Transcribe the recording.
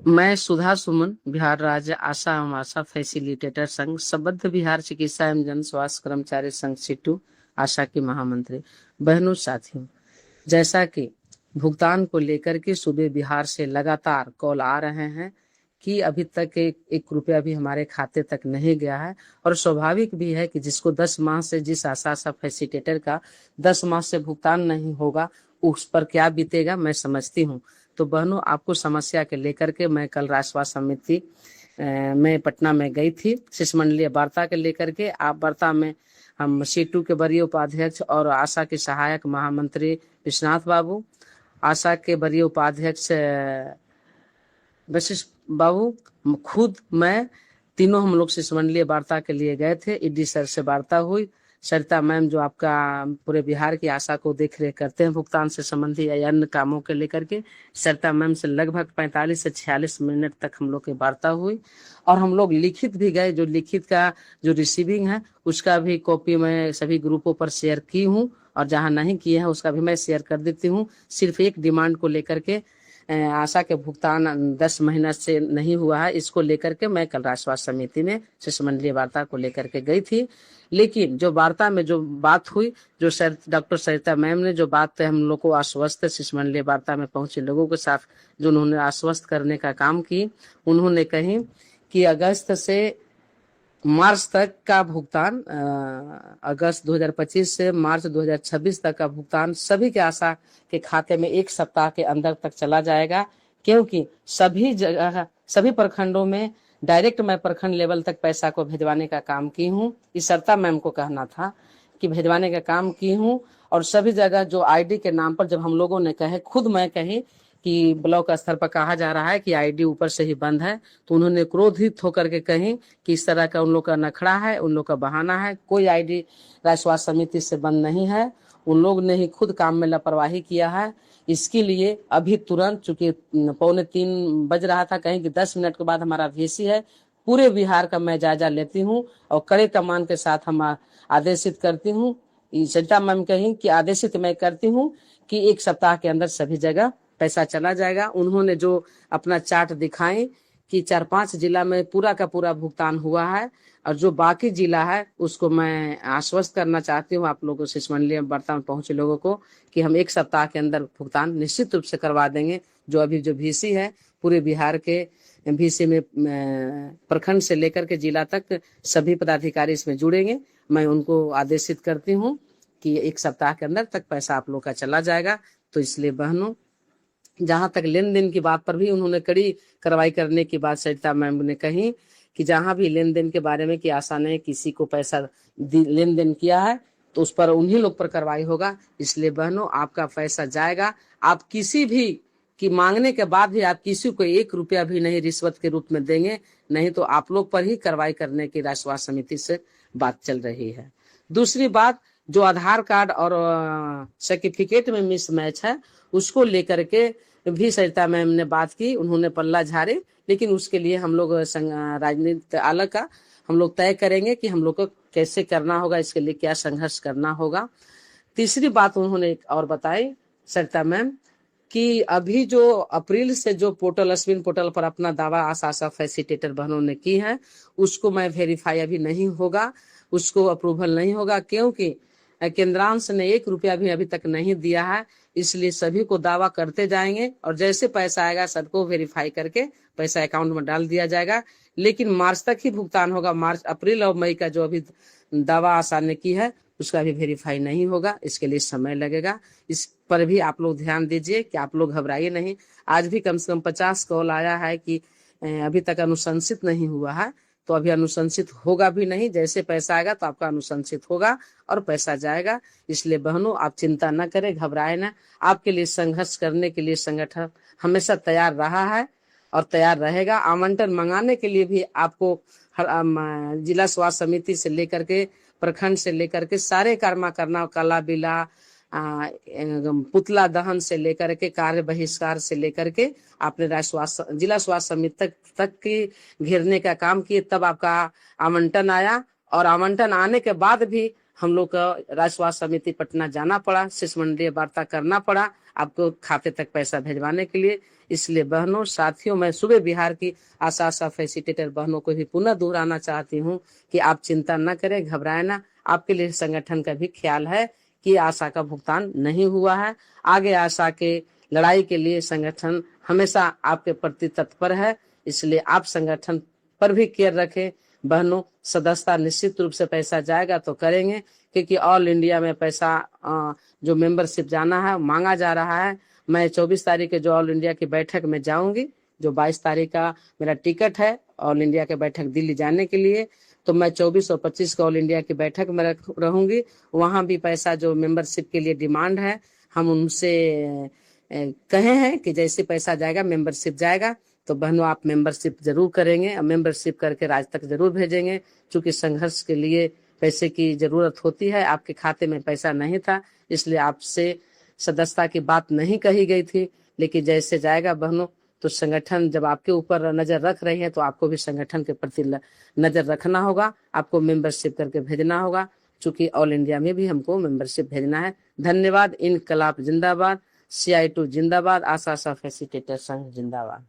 मैं सुधा सुमन, बिहार राज्य आशा एवं आशा फैसिलिटेटर संघ, संबद्ध बिहार चिकित्सा एवं जन स्वास्थ्य कर्मचारी संघ सीटू आशा की महामंत्री। बहनों साथियों, जैसा कि भुगतान को लेकर के सूबे बिहार से लगातार कॉल आ रहे हैं कि अभी तक एक रुपया भी हमारे खाते तक नहीं गया है, और स्वाभाविक भी है कि जिसको 10 माह से, जिस आशा फैसिलिटेटर का 10 माह से भुगतान नहीं होगा, उस पर क्या बीतेगा मैं समझती हूँ। तो बहनों, आपको समस्या के लेकर के मैं कल राष्ट्रीय समिति में पटना में गई थी शिष्टमंडलीय वार्ता के लेकर के। आप वार्ता में हम सीटू के वरीय उपाध्यक्ष और आशा के सहायक महामंत्री विश्वनाथ बाबू, आशा के वरीय उपाध्यक्ष वशिष्ठ बाबू, खुद मैं, तीनों हम लोग शिष्टमंडलीय वार्ता के लिए गए थे। ईडी सर से वार्ता हुई। सरिता मैम जो आपका पूरे बिहार की आशा को देख रेख करते हैं भुगतान से संबंधी या अन्य कामों के लेकर के, सरिता मैम से लगभग 45 से 46 मिनट तक हम लोग की वार्ता हुई। और हम लोग लिखित भी गए, जो लिखित का जो रिसीविंग है उसका भी कॉपी मैं सभी ग्रुपों पर शेयर की हूँ, और जहाँ नहीं किए हैं उसका भी मैं शेयर कर देती हूँ। सिर्फ एक डिमांड को लेकर के, आशा के भुगतान 10 महीना से नहीं हुआ है, इसको लेकर के मैं कल राष्ट्रीय समिति में शिष्टमंडलीय वार्ता को लेकर के गई थी। लेकिन जो वार्ता में जो बात हुई, जो डॉक्टर सरिता मैम ने जो बात हम लोग को आश्वस्त, शिष्टमंडलीय वार्ता में पहुंचे लोगों के साथ जो उन्होंने आश्वस्त करने का काम की, उन्होंने कही कि अगस्त से मार्च तक का भुगतान, अगस्त 2025 से मार्च 2026 तक का भुगतान सभी के आशा के खाते में एक सप्ताह के अंदर तक चला जाएगा। क्योंकि सभी जगह, सभी प्रखंडों में डायरेक्ट मैं प्रखंड लेवल तक पैसा को भिजवाने का काम की हूँ। इस सरिता मैम को कहना था कि भिजवाने का काम की हूँ। और सभी जगह जो आईडी के नाम पर जब हम लोगों ने कहे, खुद मैं कही कि ब्लॉक स्तर पर कहा जा रहा है कि आईडी ऊपर से ही बंद है, तो उन्होंने क्रोधित होकर के कही कि इस तरह का उन लोग का नखड़ा है, उन लोग का बहाना है, कोई आईडी राज्य स्वास्थ्य समिति से बंद नहीं है, उन लोग ने ही खुद काम में लापरवाही किया है। इसके लिए अभी तुरंत, चूंकि 2:45 बज रहा था, कहीं कि 10 मिनट के बाद हमारा वीसी है, पूरे बिहार का मैं जायजा लेती हूँ और कड़े कमान के साथ हम आदेशित करती हूँ। सरिता मैम कही कि आदेशित मैं करती हूँ कि एक सप्ताह के अंदर सभी जगह पैसा चला जाएगा। उन्होंने जो अपना चार्ट दिखाए कि 4-5 जिला में पूरा का पूरा भुगतान हुआ है, और जो बाकी जिला है उसको मैं आश्वस्त करना चाहती हूँ आप लोगों को, शिष्टमंडलीय वार्ता में पहुंचे लोगों को, कि हम एक सप्ताह के अंदर भुगतान निश्चित रूप से करवा देंगे। जो अभी जो वीसी है पूरे बिहार के वीसी में प्रखंड से लेकर के जिला तक सभी पदाधिकारी इसमें जुड़ेंगे। मैं उनको आदेशित करती हूँ कि एक सप्ताह के अंदर तक पैसा आप लोग का चला जाएगा। तो इसलिए बहनों, जहां तक लेन देन की बात पर भी उन्होंने कड़ी कार्रवाई करने की बात सरिता मैम ने कही कि जहां भी लेन देन के बारे में कि आशा ने किसी को पैसा लेन देन किया है तो उस पर उन्हीं लोग पर कार्रवाई होगा। इसलिए बहनों, आपका पैसा जाएगा। आप किसी भी की मांगने के बाद भी आप किसी को 1 रुपया भी नहीं रिश्वत के रूप में देंगे, नहीं तो आप लोग पर ही कार्रवाई करने की राष्ट्रीय समिति से बात चल रही है। दूसरी बात, जो आधार कार्ड और सर्टिफिकेट में मिसमैच है, उसको लेकर के भी सरिता मैम ने बात की, उन्होंने पल्ला झाड़े। लेकिन उसके लिए हम लोग राजनीति आला का हम लोग तय करेंगे कि हम लोग को कैसे करना होगा, इसके लिए क्या संघर्ष करना होगा। तीसरी बात उन्होंने एक और बताई सरिता मैम कि अभी जो अप्रैल से जो पोर्टल, अश्विन पोर्टल पर अपना दावा आशा फैसिलिटेटर बहनों ने की है, उसको मैं वेरीफाई अभी नहीं होगा, उसको अप्रूवल नहीं होगा, क्योंकि केंद्रांश ने 1 रुपया भी अभी तक नहीं दिया है। इसलिए सभी को दावा करते जाएंगे और जैसे पैसा आएगा सबको वेरीफाई करके पैसा अकाउंट में डाल दिया जाएगा। लेकिन मार्च तक ही भुगतान होगा। मार्च, अप्रैल और मई का जो अभी दावा आशा ने की है उसका भी वेरीफाई नहीं होगा, इसके लिए समय लगेगा। इस पर भी आप लोग ध्यान दीजिए कि आप लोग घबराइए नहीं। आज भी कम से कम 50 कॉल आया है कि अभी तक अनुशंसित नहीं हुआ है, तो अभी अनुशंसित होगा भी नहीं। जैसे पैसा आएगा तो आपका अनुशंसित होगा और पैसा जाएगा। इसलिए बहनों, आप चिंता न करें, घबराए ना। आपके लिए संघर्ष करने के लिए संगठन हमेशा तैयार रहा है और तैयार रहेगा। आवंटन मंगाने के लिए भी आपको जिला स्वास्थ्य समिति से लेकर के प्रखंड से लेकर के सारे कर्मा करना, कला बिला, पुतला दहन से लेकर के कार्य बहिष्कार से लेकर के आपने जिला स्वास्थ्य समिति तक की घेरने का काम किए, तब आपका आवंटन आया। और आवंटन आने के बाद भी हम लोग का राज्य स्वास्थ्य समिति पटना जाना पड़ा, शिष्टमंडलीय वार्ता करना पड़ा। आपको खाते तक पैसा भेजवाने के लिए। इसलिए बहनों साथियों, मैं सुबह बिहार की आशा फैसिलिटेटर बहनों को भी पुनः दोहराना चाहती हूँ कि आप चिंता न करें, घबराएं ना। आपके लिए संगठन का भी ख्याल है कि आशा का भुगतान नहीं हुआ है। आगे आशा के लड़ाई के लिए संगठन हमेशा आपके प्रति तत्पर है। इसलिए आप संगठन पर भी केयर रखें। बहनों, सदस्यता निश्चित रूप से पैसा जाएगा तो करेंगे, क्योंकि ऑल इंडिया में पैसा जो मेंबरशिप जाना है मांगा जा रहा है। मैं 24 तारीख के जो ऑल इंडिया की बैठक में जाऊंगी, जो 22 तारीख का मेरा टिकट है ऑल इंडिया के बैठक दिल्ली जाने के लिए, तो मैं 24 और 25 को ऑल इंडिया की बैठक में रहूंगी। वहां भी पैसा जो मेंबरशिप के लिए डिमांड है, हम उनसे कहे हैं कि जैसे पैसा जाएगा मेंबरशिप जाएगा। तो बहनों, आप मेंबरशिप जरूर करेंगे, मेंबरशिप करके राज्य तक जरूर भेजेंगे। चूंकि संघर्ष के लिए पैसे की जरूरत होती है, आपके खाते में पैसा नहीं था, इसलिए आपसे सदस्यता की बात नहीं कही गई थी। लेकिन जैसे जाएगा बहनों, तो संगठन जब आपके ऊपर नजर रख रही है, तो आपको भी संगठन के प्रति नजर रखना होगा, आपको मेंबरशिप करके भेजना होगा। चूंकि ऑल इंडिया में भी हमको मेंबरशिप भेजना है। धन्यवाद। इनकलाब जिंदाबाद, CI2 जिंदाबाद, आशा फैसिलिटेटर संघ जिंदाबाद।